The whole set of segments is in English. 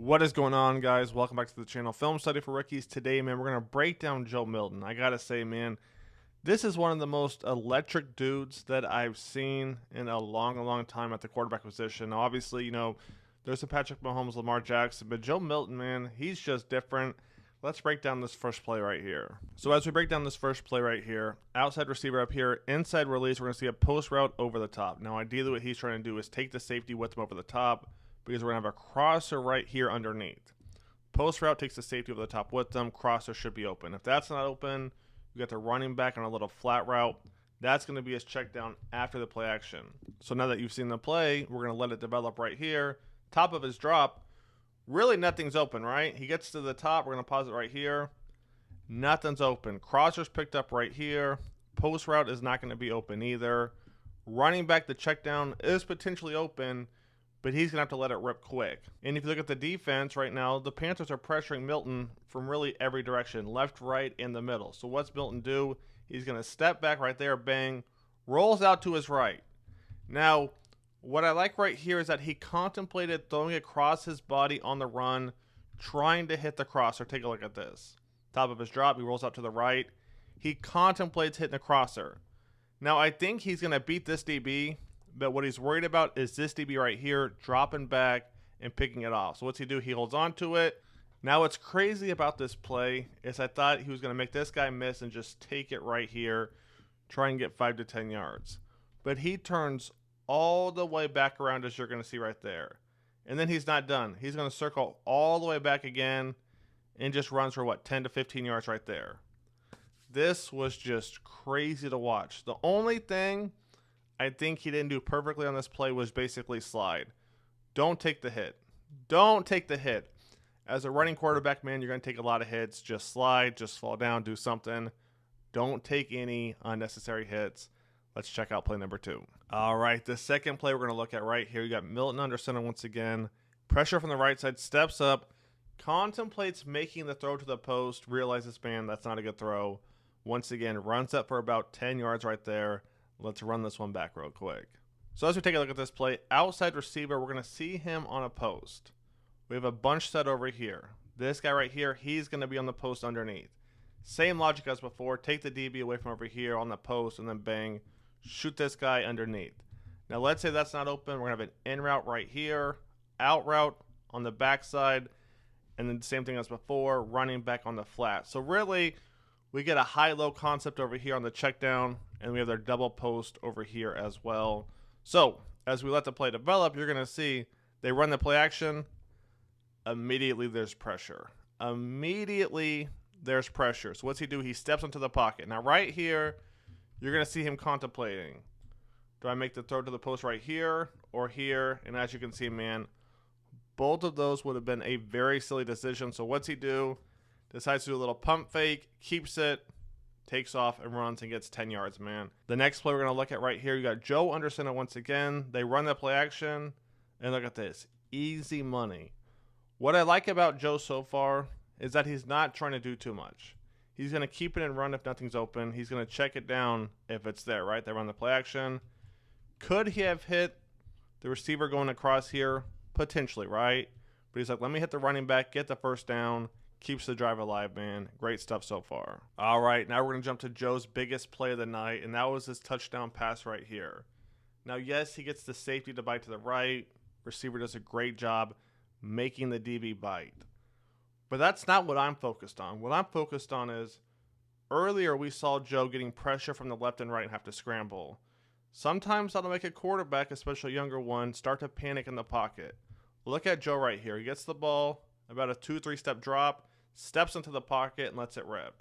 What is going on, guys? Welcome back to the channel. Film Study for Rookies. Today, man, we're going to break down Joe Milton. I got to say, man, this is one of the most electric dudes that I've seen in a long time at the quarterback position. Now, obviously, there's some Patrick Mahomes, Lamar Jackson, but Joe Milton, man, he's just different. Let's break down this first play right here. So as we break down this first play right here, outside receiver up here, inside release, we're going to see a post route over the top. Now, ideally, what he's trying to do is take the safety with him over the top, because we're going to have a crosser right here underneath. Post route takes the safety over the top with them. Crosser should be open. If that's not open, we got the running back on a little flat route. That's going to be his check down after the play action. So now that you've seen the play, we're going to let it develop right here. Top of his drop, really nothing's open, right? He gets to the top. We're going to pause it right here. Nothing's open. Crosser's picked up right here. Post route is not going to be open either. Running back, the check down is potentially open, but he's going to have to let it rip quick. And if you look at the defense right now, the Panthers are pressuring Milton from really every direction, left, right, and the middle. So what's Milton do? He's going to step back right there, bang, rolls out to his right. Now, what I like right here is that he contemplated throwing across his body on the run, trying to hit the crosser. Take a look at this. Top of his drop, he rolls out to the right. He contemplates hitting the crosser. Now, I think he's going to beat this DB, but what he's worried about is this DB right here dropping back and picking it off. So what's he do? He holds on to it. Now what's crazy about this play is I thought he was going to make this guy miss and just take it right here, try and get 5 to 10 yards. But he turns all the way back around, as you're going to see right there. And then he's not done. He's going to circle all the way back again and just runs for, 10 to 15 yards right there. This was just crazy to watch. The only thing I think he didn't do perfectly on this play was basically slide. Don't take the hit. Don't take the hit. As a running quarterback, man, you're going to take a lot of hits. Just slide, just fall down, do something. Don't take any unnecessary hits. Let's check out play number 2. All right, the second play we're going to look at right here. You got Milton under center once again. Pressure from the right side, steps up, contemplates making the throw to the post, realizes, man, that's not a good throw. Once again, runs up for about 10 yards right there. Let's run this one back real quick. So as we take a look at this play, outside receiver, we're going to see him on a post. We have a bunch set over here. This guy right here, he's going to be on the post underneath. Same logic as before. Take the DB away from over here on the post and then bang, shoot this guy underneath. Now let's say that's not open. We're going to have an in route right here, out route on the backside, and then the same thing as before, running back on the flat. So really, we get a high-low concept over here on the check down, and we have their double post over here as well. So as we let the play develop, you're going to see they run the play action. Immediately there's pressure. Immediately there's pressure. So what's he do? He steps into the pocket. Now right here, you're going to see him contemplating. Do I make the throw to the post right here or here? And as you can see, man, both of those would have been a very silly decision. So what's he do? Decides to do a little pump fake, keeps it, takes off and runs and gets 10 yards, man. The next play we're going to look at right here, you got Joe under center once again. They run the play action, and look at this. Easy money. What I like about Joe so far is that he's not trying to do too much. He's going to keep it and run if nothing's open. He's going to check it down if it's there, right? They run the play action. Could he have hit the receiver going across here? Potentially, right? But he's like, let me hit the running back, get the first down. Keeps the drive alive, man. Great stuff so far. All right, now we're going to jump to Joe's biggest play of the night, and that was his touchdown pass right here. Now, yes, he gets the safety to bite to the right. Receiver does a great job making the DB bite. But that's not what I'm focused on. What I'm focused on is earlier we saw Joe getting pressure from the left and right and have to scramble. Sometimes that'll make a quarterback, especially a younger one, start to panic in the pocket. Look at Joe right here. He gets the ball, about a 2-3 step drop, steps into the pocket and lets it rip.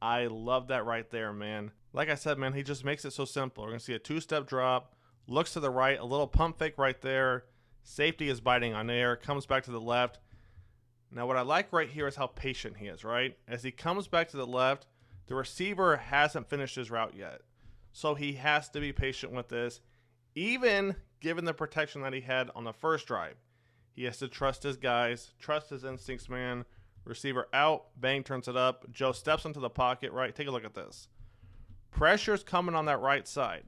I love that right there, man. Like I said, man, he just makes it so simple. We're going to see a 2-step drop, looks to the right, a little pump fake right there. Safety is biting on air, comes back to the left. Now what I like right here is how patient he is, right? As he comes back to the left, the receiver hasn't finished his route yet. So he has to be patient with this, even given the protection that he had on the first drive. He has to trust his guys, trust his instincts, man. Receiver out, bang, turns it up. Joe steps into the pocket, right? Take a look at this. Pressure's coming on that right side.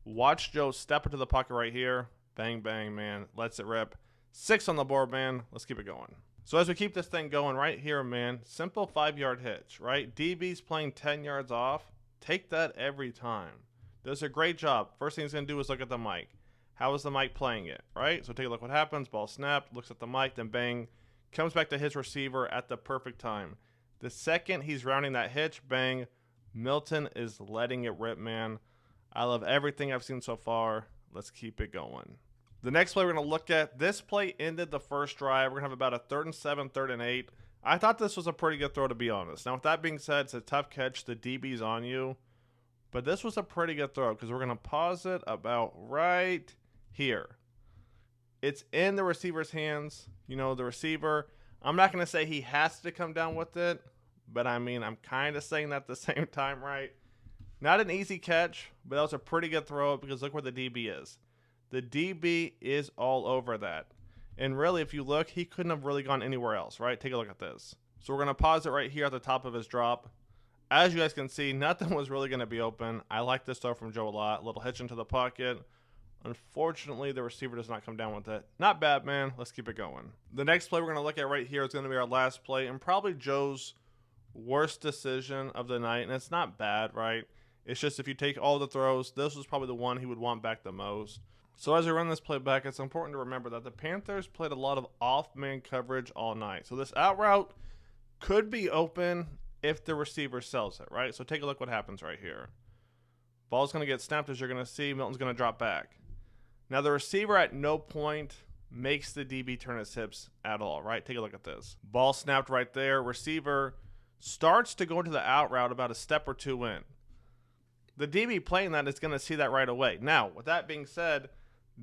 Watch Joe step into the pocket right here. Bang, bang, man. Lets it rip. 6 on the board, man. Let's keep it going. So as we keep this thing going right here, man, simple 5-yard hitch, right? DB's playing 10 yards off. Take that every time. Does a great job. First thing he's going to do is look at the mic. How is the mic playing it, right? So take a look what happens. Ball snapped, looks at the mic, then bang. Comes back to his receiver at the perfect time. The second he's rounding that hitch, bang, Milton is letting it rip, man. I love everything I've seen so far. Let's keep it going. The next play we're going to look at, this play ended the first drive. We're going to have about a 3rd and 7, 3rd and 8. I thought this was a pretty good throw, to be honest. Now, with that being said, it's a tough catch. The DB's on you. But this was a pretty good throw because we're going to pause it about right here. It's in the receiver's hands. You know, the receiver, I'm not going to say he has to come down with it, but I mean, I'm kind of saying that at the same time, right? Not an easy catch, but that was a pretty good throw because look where the DB is. The DB is all over that. And really, if you look, he couldn't have really gone anywhere else, right? Take a look at this. So we're going to pause it right here at the top of his drop. As you guys can see, nothing was really going to be open. I like this throw from Joe a lot. A little hitch into the pocket. Unfortunately, the receiver does not come down with it. Not bad, man. Let's keep it going. The next play we're going to look at right here is going to be our last play and probably Joe's worst decision of the night. And it's not bad, right? It's just if you take all the throws, this was probably the one he would want back the most. So as we run this play back, it's important to remember that the Panthers played a lot of off-man coverage all night. So this out route could be open if the receiver sells it, right? So take a look what happens right here. Ball's going to get snapped, as you're going to see. Milton's going to drop back. Now the receiver at no point makes the DB turn his hips at all, right? Take a look at this. Ball snapped right there. Receiver starts to go into the out route about a step or two in. The DB playing that is going to see that right away. Now, with that being said,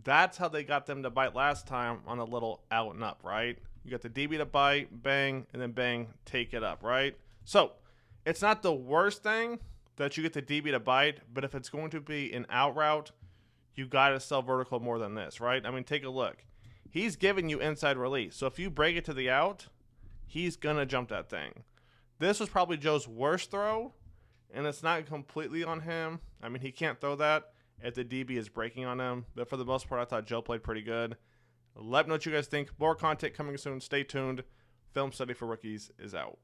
that's how they got them to bite last time on a little out and up, right? You got the DB to bite, bang, and then bang, take it up, right? So it's not the worst thing that you get the DB to bite, but if it's going to be an out route, you got to sell vertical more than this, right? I mean, take a look. He's giving you inside release. So if you break it to the out, he's going to jump that thing. This was probably Joe's worst throw, and it's not completely on him. I mean, he can't throw that if the DB is breaking on him. But for the most part, I thought Joe played pretty good. Let me know what you guys think. More content coming soon. Stay tuned. Film Study for Rookies is out.